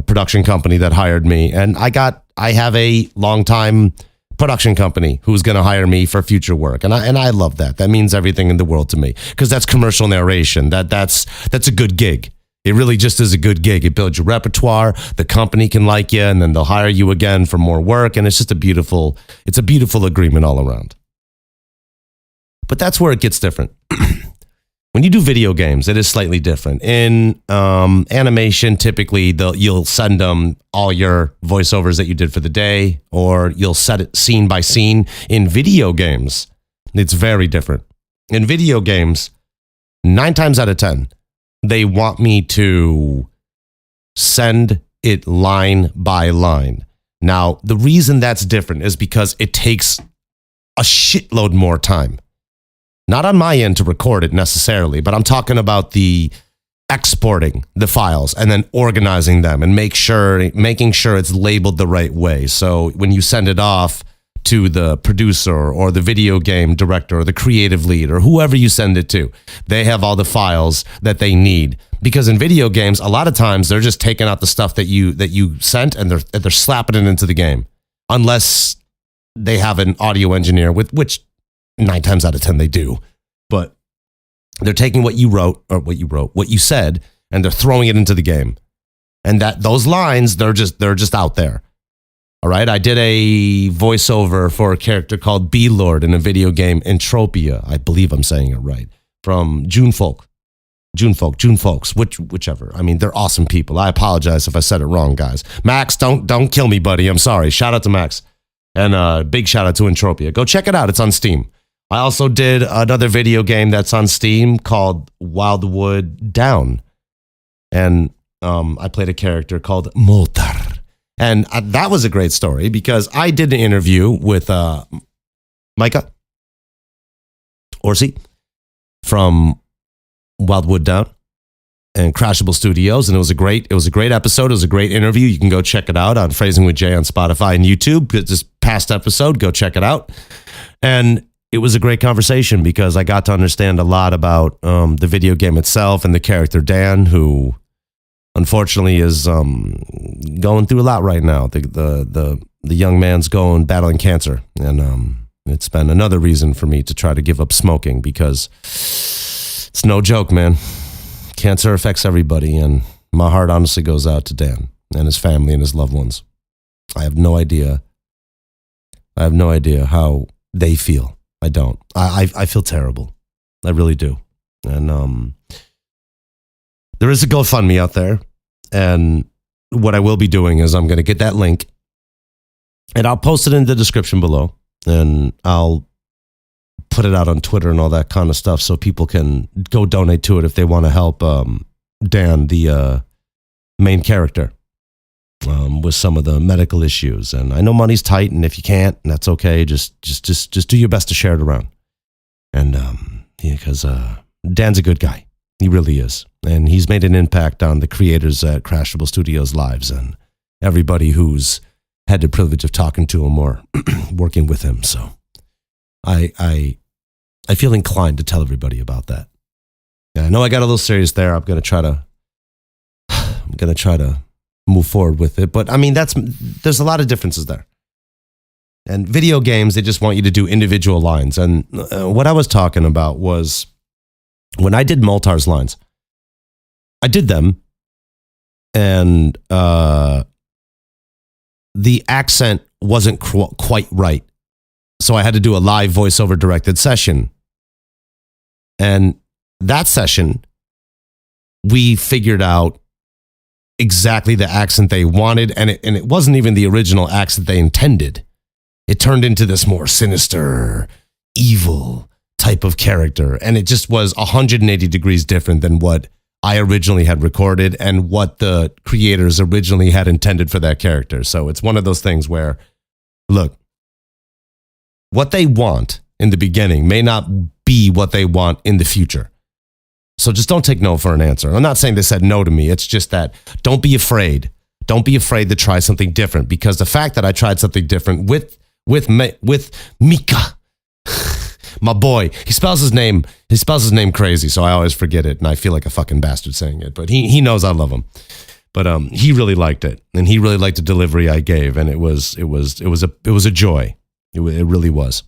production company that hired me, and I have a longtime production company who's going to hire me for future work. And I love that. That means everything in the world to me because that's commercial narration. That's a good gig. It really just is a good gig. It builds your repertoire. The company can like you, and then they'll hire you again for more work. And it's just a beautiful agreement all around. But that's where it gets different. When you do video games, it is slightly different. In animation, typically you'll send them all your voiceovers that you did for the day, or you'll set it scene by scene. In video games, it's very different. In video games, 9 times out of 10, they want me to send it line by line. Now, the reason that's different is because it takes a shitload more time. Not on my end to record it necessarily, but I'm talking about the exporting the files and then organizing them and making sure it's labeled the right way. So when you send it off to the producer or the video game director or the creative lead or whoever you send it to, they have all the files that they need. Because in video games, a lot of times they're just taking out the stuff that you sent and they're slapping it into the game, unless they have an audio engineer, which 9 times out of 10 they do. But they're taking what you said, and they're throwing it into the game. And that those lines, they're just out there. All right, I did a voiceover for a character called B-Lord in a video game, Entropia. I believe I'm saying it right. From June Folks, whichever. I mean, they're awesome people. I apologize if I said it wrong, guys. Max, don't kill me, buddy. I'm sorry. Shout out to Max. And big shout out to Entropia. Go check it out. It's on Steam. I also did another video game that's on Steam called Wildwood Down. And I played a character called Motar. And that was a great story because I did an interview with Micah Orsi from Wildwood Down and Crashable Studios, and it was a great episode. It was a great interview. You can go check it out on Phrasing with Jay on Spotify and YouTube. This past episode, go check it out. And it was a great conversation because I got to understand a lot about the video game itself and the character Dan, who unfortunately is going through a lot right now. The young man's battling cancer, and it's been another reason for me to try to give up smoking because it's no joke, man. Cancer affects everybody, and my heart honestly goes out to Dan and his family and his loved ones. I have no idea how they feel. I don't. I feel terrible. I really do. And there is a GoFundMe out there, and what I will be doing is I'm going to get that link, and I'll post it in the description below, and I'll put it out on Twitter and all that kind of stuff so people can go donate to it if they want to help Dan, the main character, with some of the medical issues. And I know money's tight, and if you can't, that's okay. Just do your best to share it around. And because Dan's a good guy. He really is. And he's made an impact on the creators at Crashable Studios' lives and everybody who's had the privilege of talking to him or working with him. So I feel inclined to tell everybody about that. Yeah, I know I got a little serious there. I'm gonna try to move forward with it. But I mean, there's a lot of differences there. And video games, they just want you to do individual lines. And what I was talking about was when I did Moltar's lines, I did them, and the accent wasn't quite right. So I had to do a live voiceover directed session. And that session, we figured out exactly the accent they wanted, and it wasn't even the original accent they intended. It turned into this more sinister, evil type of character, and it just was 180 degrees different than what I originally had recorded and what the creators originally had intended for that character. So it's one of those things where, look, what they want in the beginning may not be what they want in the future. So just don't take no for an answer. I'm not saying they said no to me. It's just that don't be afraid. Don't be afraid to try something different, because the fact that I tried something different with Mika, my boy, he spells his name crazy, so I always forget it, and I feel like a fucking bastard saying it. But he knows I love him. But he really liked it, and he really liked the delivery I gave, and it was a joy. It really was.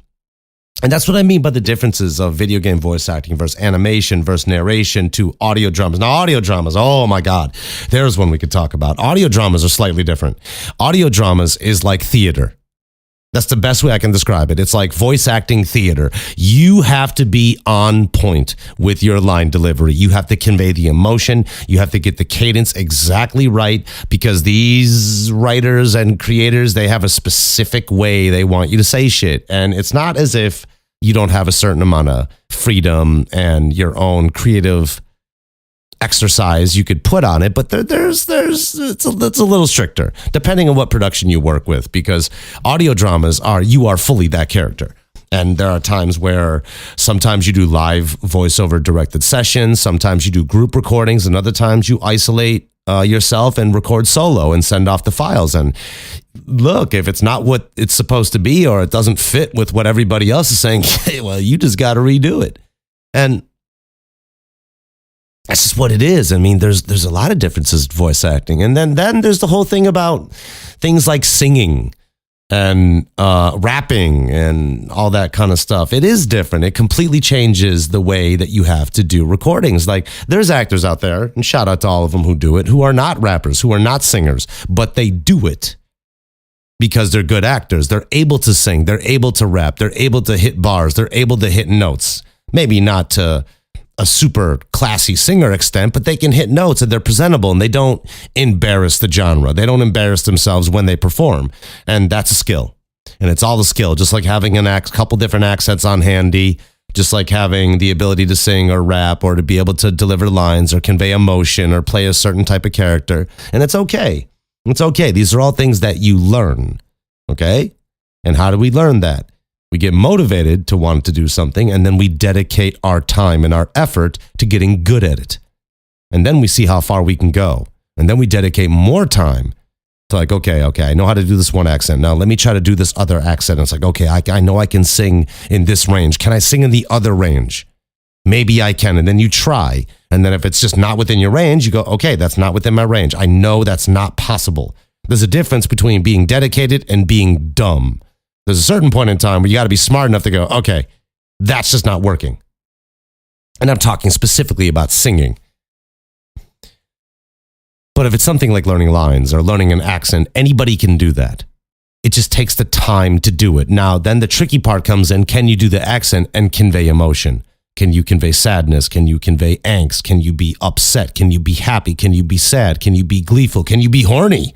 And that's what I mean by the differences of video game voice acting versus animation versus narration to audio dramas. Now, audio dramas, oh my God, there's one we could talk about. Audio dramas are slightly different. Audio dramas is like theater. That's the best way I can describe it. It's like voice acting theater. You have to be on point with your line delivery. You have to convey the emotion. You have to get the cadence exactly right, because these writers and creators, they have a specific way they want you to say shit. And it's not as if you don't have a certain amount of freedom and your own creative exercise you could put on it, but it's a little stricter depending on what production you work with, because audio dramas you are fully that character. And there are times where sometimes you do live voiceover directed sessions, sometimes you do group recordings, and other times you isolate yourself and record solo and send off the files. And look, if it's not what it's supposed to be, or it doesn't fit with what everybody else is saying, hey, well, you just got to redo it. And that's just what it is. I mean, there's a lot of differences in voice acting. And then there's the whole thing about things like singing and rapping and all that kind of stuff. It is different. It completely changes the way that you have to do recordings. Like, there's actors out there, and shout out to all of them who do it, who are not rappers, who are not singers, but they do it because they're good actors. They're able to sing. They're able to rap. They're able to hit bars. They're able to hit notes. Maybe not to a super classy singer extent, but they can hit notes and they're presentable and they don't embarrass the genre. They don't embarrass themselves when they perform. And that's a skill. And it's all a skill, just like having couple different accents on handy, just like having the ability to sing or rap or to be able to deliver lines or convey emotion or play a certain type of character. And it's okay. It's okay. These are all things that you learn. Okay? And how do we learn that? We get motivated to want to do something, and then we dedicate our time and our effort to getting good at it. And then we see how far we can go. And then we dedicate more time to like, okay, I know how to do this one accent. Now let me try to do this other accent. And it's like, okay, I know I can sing in this range. Can I sing in the other range? Maybe I can. And then you try. And then if it's just not within your range, you go, okay, that's not within my range. I know that's not possible. There's a difference between being dedicated and being dumb. There's a certain point in time where you got to be smart enough to go, okay, that's just not working. And I'm talking specifically about singing. But if it's something like learning lines or learning an accent, anybody can do that. It just takes the time to do it. Now, then the tricky part comes in. Can you do the accent and convey emotion? Can you convey sadness? Can you convey angst? Can you be upset? Can you be happy? Can you be sad? Can you be gleeful? Can you be horny?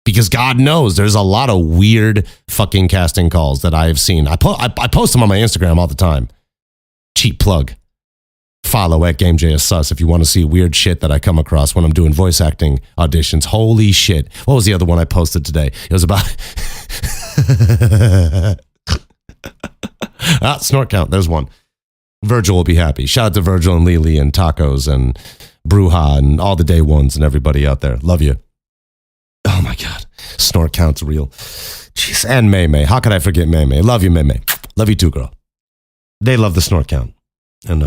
Because God knows there's a lot of weird fucking casting calls that I have seen. I post them on my Instagram all the time. Cheap plug. Follow at GameJSUS if you want to see weird shit that I come across when I'm doing voice acting auditions. Holy shit. What was the other one I posted today? It was about... snort count. There's one. Virgil will be happy. Shout out to Virgil and Lily and Tacos and Bruja and all the day ones and everybody out there. Love you. Oh my God. Snort count's real. Jeez. And May May. How could I forget May May? Love you, May May. Love you too, girl. They love the snort count. And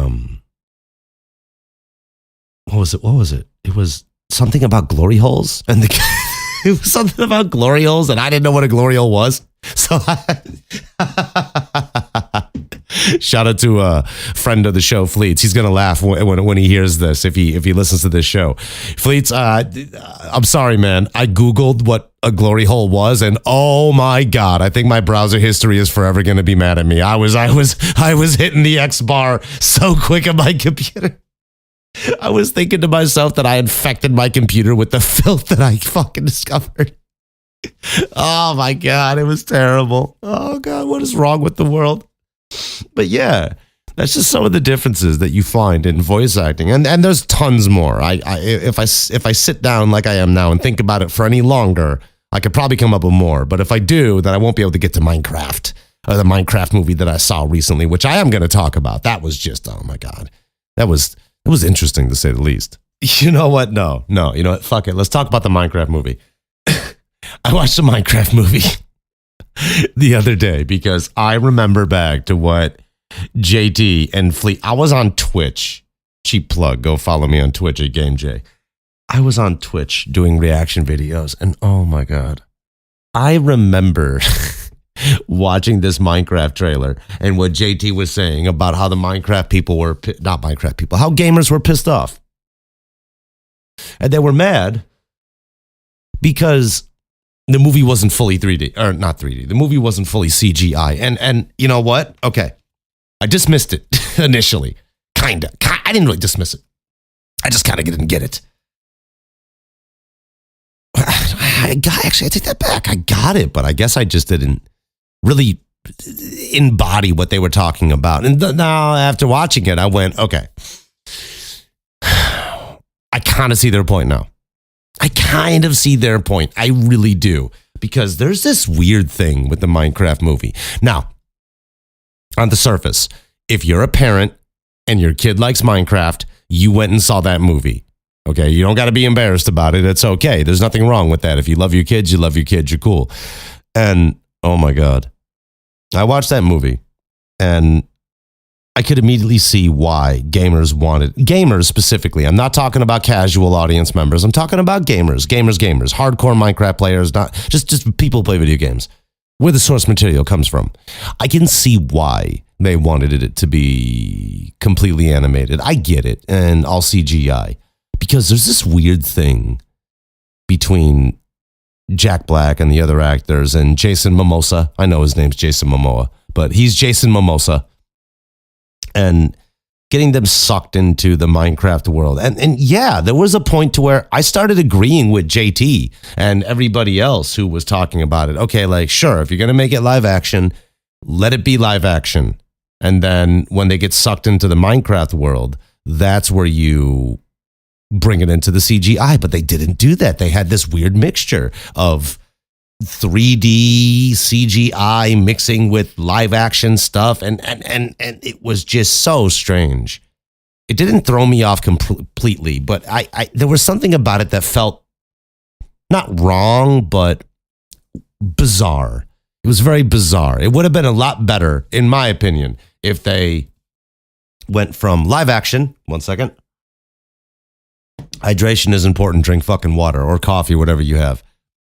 what was it? It was something about glory holes. And it was something about glory holes, and I didn't know what a glory hole was. So shout out to a friend of the show, Fleets. He's gonna laugh when he hears this, if he listens to this show. Fleets, I'm sorry, man. I Googled what a glory hole was, and oh my God, I think my browser history is forever gonna be mad at me. I was hitting the X bar so quick on my computer. I was thinking to myself that I infected my computer with the filth that I fucking discovered. Oh my God, it was terrible. Oh God, what is wrong with the world? But yeah, that's just some of the differences that you find in voice acting, and there's tons more. If I sit down like I am now and think about it for any longer, I could probably come up with more. But if I do, then I won't be able to get to Minecraft or the Minecraft movie that I saw recently, which I am going to talk about. That was just, oh my God, it was interesting to say the least. You know what? No, you know what? Fuck it. Let's talk about the Minecraft movie. I watched the Minecraft movie the other day because I remember back to what JD and Fleet. I was on Twitch. Cheap plug. Go follow me on Twitch at GameJ. I was on Twitch doing reaction videos, and oh my God, I remember watching this Minecraft trailer and what JT was saying about how the Minecraft people were, not Minecraft people, how gamers were pissed off. And they were mad because the movie wasn't fully 3D, or not 3D. The movie wasn't fully CGI. And you know what? Okay. I dismissed it initially. Kinda. I didn't really dismiss it. I just kind of didn't get it. Actually, I take that back. I got it, but I guess I just didn't really embody what they were talking about. And now, after watching it, I went, okay. I kind of see their point now. I kind of see their point. I really do. Because there's this weird thing with the Minecraft movie. Now, on the surface, if you're a parent and your kid likes Minecraft, you went and saw that movie. Okay, you don't got to be embarrassed about it. It's okay. There's nothing wrong with that. If you love your kids, you love your kids. You're cool. And oh my God, I watched that movie and I could immediately see why gamers specifically. I'm not talking about casual audience members. I'm talking about gamers, hardcore Minecraft players, not just people who play video games, where the source material comes from. I can see why they wanted it to be completely animated. I get it. And all CGI. Because there's this weird thing between Jack Black and the other actors and Jason Momoa. I know his name's Jason Momoa, but he's Jason Momoa. And getting them sucked into the Minecraft world. And yeah, there was a point to where I started agreeing with JT and everybody else who was talking about it. Okay, like, sure, if you're going to make it live action, let it be live action. And then when they get sucked into the Minecraft world, that's where you bring it into the CGI, but they didn't do that. They had this weird mixture of 3D CGI mixing with live action stuff, and it was just so strange. It didn't throw me off completely, but I there was something about it that felt not wrong, but bizarre. It was very bizarre. It would have been a lot better, in my opinion, if they went from live action. One second. Hydration is important. Drink fucking water or coffee, whatever you have.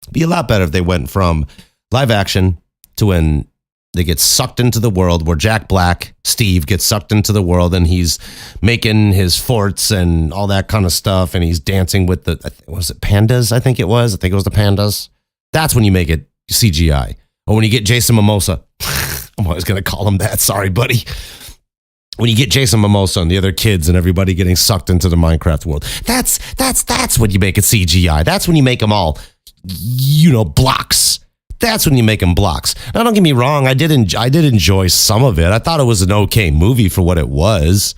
It'd be a lot better if they went from live action to when they get sucked into the world, where Jack Black, Steve, gets sucked into the world and he's making his forts and all that kind of stuff. And he's dancing with was it pandas? I think it was the pandas. That's when you make it CGI. Or when you get Jason Momoa. I'm always going to call him that. Sorry, buddy. When you get Jason Momoa and the other kids and everybody getting sucked into the Minecraft world, that's when you make it CGI. That's when you make them all, blocks. That's when you make them blocks. Now, don't get me wrong. I did enjoy some of it. I thought it was an okay movie for what it was.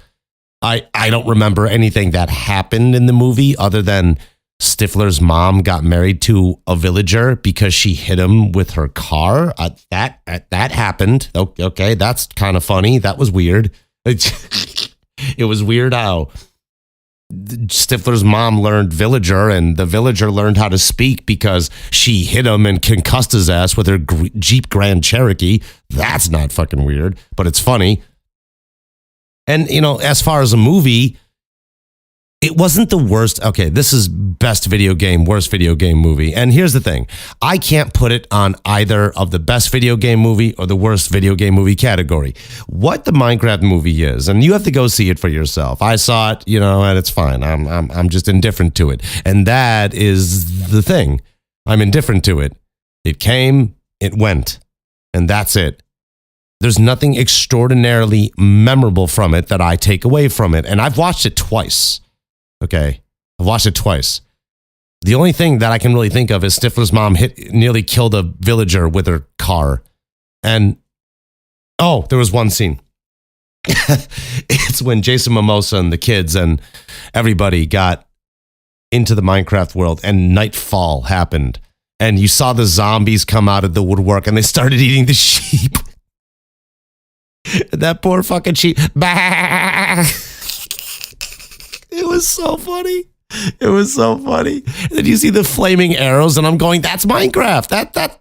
I don't remember anything that happened in the movie other than Stifler's mom got married to a villager because she hit him with her car. That happened. Okay, that's kind of funny. That was weird. It was weird how Stifler's mom learned villager and the villager learned how to speak because she hit him and concussed his ass with her Jeep Grand Cherokee. That's not fucking weird, but it's funny. And, as far as a movie, it wasn't the worst. Okay, this is best video game, worst video game movie. And here's the thing. I can't put it on either of the best video game movie or the worst video game movie category. What the Minecraft movie is, and you have to go see it for yourself. I saw it, and it's fine. I'm just indifferent to it. And that is the thing. I'm indifferent to it. It came, it went, and that's it. There's nothing extraordinarily memorable from it that I take away from it. And I've watched it twice. Okay, I've watched it twice. The only thing that I can really think of is Stifler's mom nearly killed a villager with her car. And, there was one scene. It's when Jason Momoa and the kids and everybody got into the Minecraft world and nightfall happened. And you saw the zombies come out of the woodwork and they started eating the sheep. That poor fucking sheep. Bah! It was so funny. It was so funny. And then you see the flaming arrows and I'm going, that's Minecraft.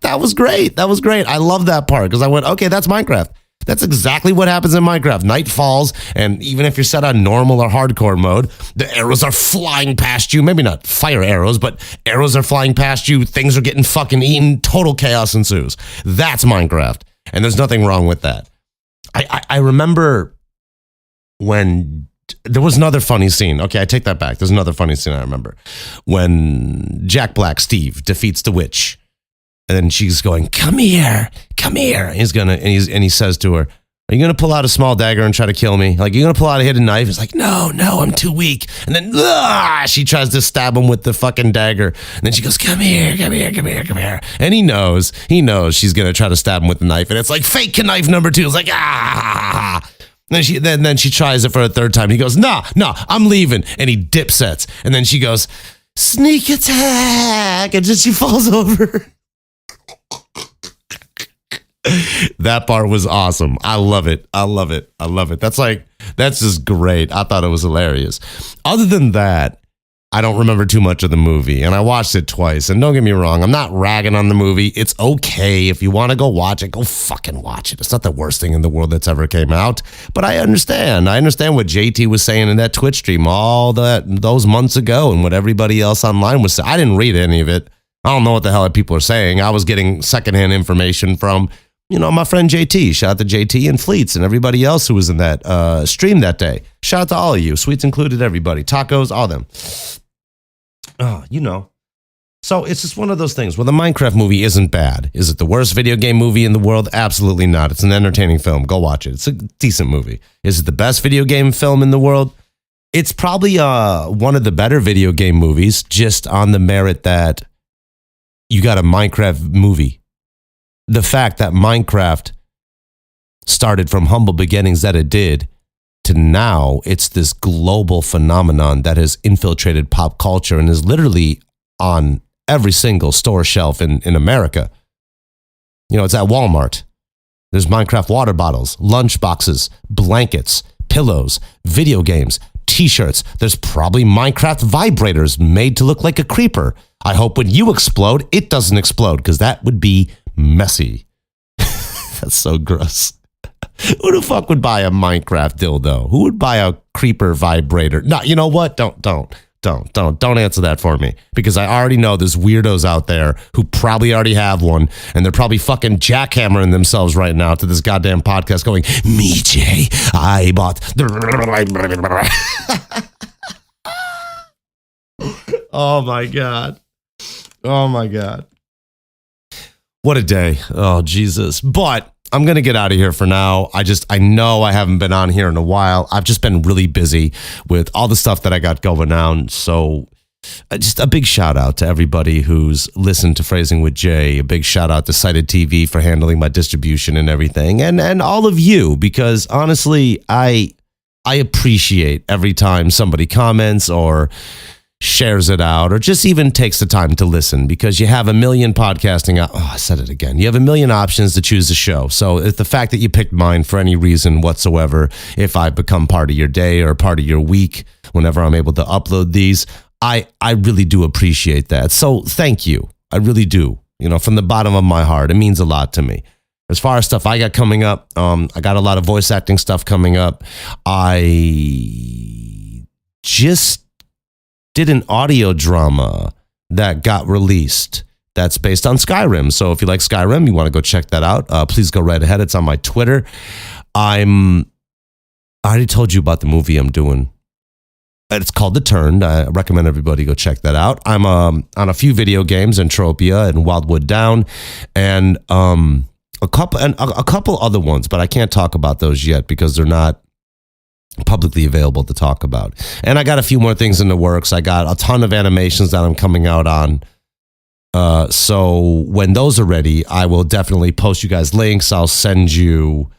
That was great. That was great. I love that part because I went, okay, that's Minecraft. That's exactly what happens in Minecraft. Night falls, and even if you're set on normal or hardcore mode, the arrows are flying past you. Maybe not fire arrows, but arrows are flying past you. Things are getting fucking eaten. Total chaos ensues. That's Minecraft, and there's nothing wrong with that. I remember when there was another funny scene. Okay, I take that back. There's another funny scene I remember. When Jack Black, Steve, defeats the witch. And then she's going, come here. And he says to her, are you going to pull out a small dagger and try to kill me? Like, you're going to pull out a hidden knife? It's like, no, I'm too weak. And then she tries to stab him with the fucking dagger. And then she goes, come here. And he knows she's going to try to stab him with the knife. And it's like, fake knife number 2. It's like, Then she tries it for a third time. He goes, no, I'm leaving. And he dip sets. And then she goes, sneak attack. And just she falls over. That part was awesome. I love it. That's just great. I thought it was hilarious. Other than that, I don't remember too much of the movie, and I watched it twice. And don't get me wrong, I'm not ragging on the movie. It's okay. If you want to go watch it, go fucking watch it. It's not the worst thing in the world that's ever came out. But I understand what JT was saying in that Twitch stream those months ago, and what everybody else online was saying. I didn't read any of it. I don't know what the hell people are saying. I was getting secondhand information from, my friend JT. Shout out to JT and Fleets and everybody else who was in that stream that day. Shout out to all of you. Sweets included, everybody. Tacos, all them. So it's just one of those things. Well, the Minecraft movie isn't bad. Is it the worst video game movie in the world? Absolutely not. It's an entertaining film. Go watch it. It's a decent movie. Is it the best video game film in the world? It's probably one of the better video game movies, just on the merit that you got a Minecraft movie. The fact that Minecraft started from humble beginnings that it did to now, it's this global phenomenon that has infiltrated pop culture and is literally on every single store shelf in America. It's at Walmart. There's Minecraft water bottles, lunch boxes, blankets, pillows, video games, t-shirts. There's probably Minecraft vibrators made to look like a creeper. I hope when you explode, it doesn't explode, because that would be messy. That's so gross. Who the fuck would buy a Minecraft dildo? Who would buy a creeper vibrator? No, you know what? Don't answer that for me, because I already know there's weirdos out there who probably already have one, and they're probably fucking jackhammering themselves right now to this goddamn podcast going, me, Jay, I bought. Oh my God. What a day. Oh, Jesus. But I'm going to get out of here for now. I know I haven't been on here in a while. I've just been really busy with all the stuff that I got going on. So just a big shout out to everybody who's listened to Phrasing with Jay. A big shout out to Cited TV for handling my distribution and everything. And all of you, because honestly, I appreciate every time somebody comments or shares it out, or just even takes the time to listen, because you have a million podcasting. I said it again. You have a million options to choose a show. So if the fact that you picked mine for any reason whatsoever, if I become part of your day or part of your week, whenever I'm able to upload these, I really do appreciate that. So thank you. I really do. From the bottom of my heart, it means a lot to me. As far as stuff I got coming up, I got a lot of voice acting stuff coming up. I just did an audio drama that got released that's based on Skyrim. So if you like Skyrim, you want to go check that out, please go right ahead. It's on my Twitter. I already told you about the movie I'm doing. It's called The Turned. I recommend everybody go check that out. I'm on a few video games, Entropia and Wildwood Down, and a couple other ones, but I can't talk about those yet because they're not publicly available to talk about. And I got a few more things in the works. I got a ton of animations that I'm coming out on. So when those are ready, I will definitely post you guys links. I'll send you,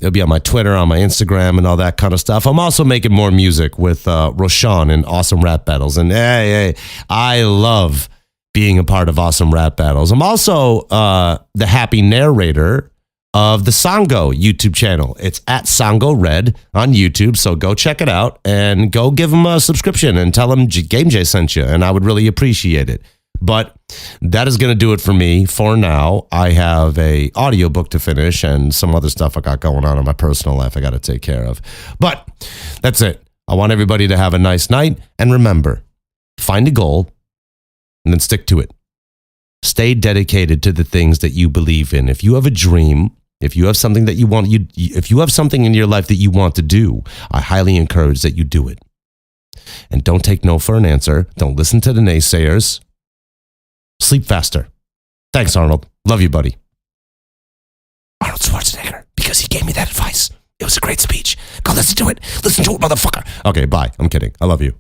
it'll be on my Twitter, on my Instagram, and all that kind of stuff. I'm also making more music with Roshan and Awesome Rap Battles. And hey, I love being a part of Awesome Rap Battles. I'm also the happy narrator of the Sango YouTube channel. It's at Sango Red on YouTube, so go check it out and go give them a subscription and tell them Game J sent you, and I would really appreciate it. But that is going to do it for me for now. I have a audiobook to finish and some other stuff I got going on in my personal life I got to take care of. But that's it. I want everybody to have a nice night. And remember, find a goal and then stick to it. Stay dedicated to the things that you believe in. If you have a dream, if you have something that you want, if you have something in your life that you want to do, I highly encourage that you do it. And don't take no for an answer. Don't listen to the naysayers. Sleep faster. Thanks, Arnold. Love you, buddy. Arnold Schwarzenegger, because he gave me that advice. It was a great speech. Go listen to it. Listen to it, motherfucker. Okay, bye. I'm kidding. I love you.